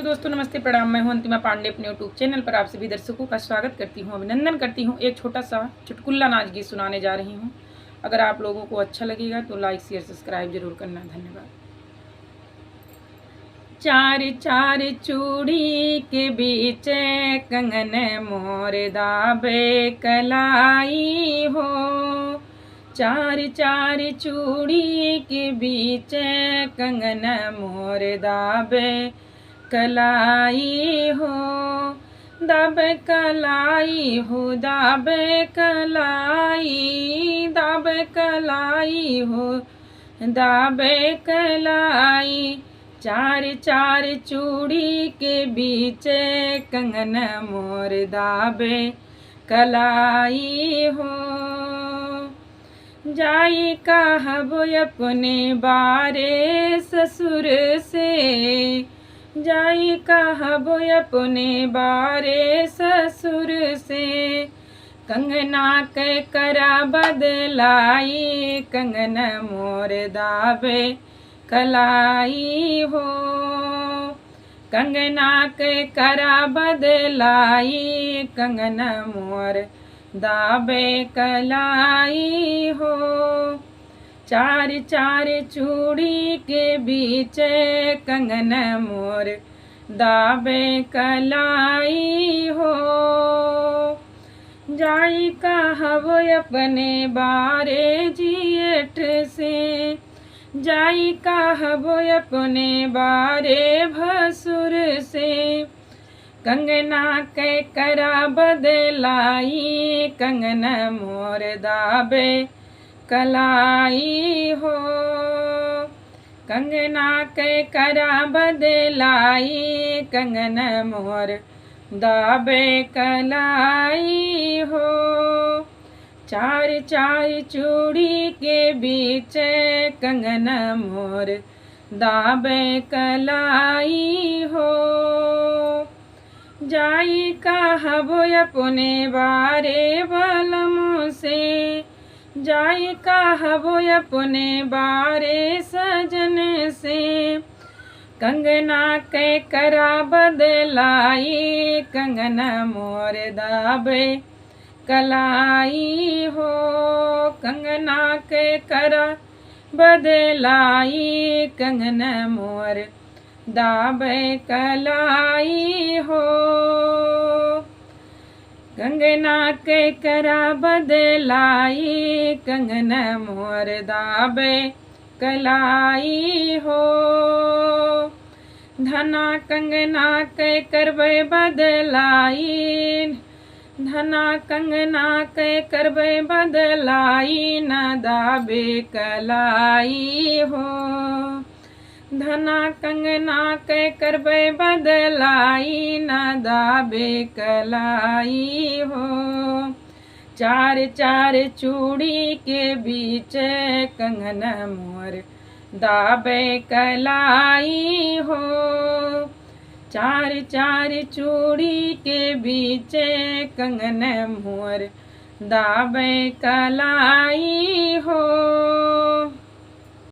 दोस्तों, नमस्ते, प्रणाम। मैं हूं अंतिमा पांडे अपने यूट्यूब चैनल पर आप सभी दर्शकों का स्वागत करती हूं, अभिनंदन करती हूं। एक छोटा सा चुटकुल्ला नाच गीत सुनाने जा रही हूं। अगर आप लोगों को अच्छा लगेगा तो लाइक शेयर सब्सक्राइब जरूर करना। धन्यवाद। चार चार चूड़ी के बीच कंगन मोर दाबे कलाई हो। चार चार चूड़ी के बीच कंगन मोर दाबे कलाई हो। दाबे कलाई हो, दाबे कलाई, दाबे कलाई हो, दाबे कलाई। चार चार चूड़ी के बीच कंगन मोर दाबे कलाई हो। जाई कहब अपने बारे ससुर से, जाई कहब अपने बारे ससुर से। कंगना के करा बदलाई, कंगन मोर दाबे कलाई हो। कंगना के करा बदलाई, कंगन मोर दाबे कलाई हो। चार चार चूड़ी के बीच कंगन मोर दाबे कलाई हो। जाई कहब अपने बारे जेठ से, जाई कहब अपने बारे भसुर से। कंगना के करा बदलाई, कंगन मोर दाबे कलाई हो। कंगना के करा बदलाई, कंगन मोर दाबे कलाई हो। चार चार चूड़ी के बीच कंगन मोर दाबे कलाई हो। जाई कहब अपने बारे बलम से, जाई कहब अपने बारे सजन से। कंगना के करा बदलाई, कंगन मोर दाबे कलाई हो। कंगना के करा बदलाई, कंगन मोर दाबे कलाई हो। कंगना के करा बदलाई, कंगन मोर दाबे कलाई हो। धना कंगना के करबे बदलाई, धना कंगना के करबे बदलाई, न दाबे कलाई हो। धना कंगना के करबे बदलाई, न दाबे कलाई हो। चार चार चूड़ी के बीच कंगन मोर दाबे कलाई हो। चार चार चूड़ी के बीच कंगन मोर दाबे कलाई हो।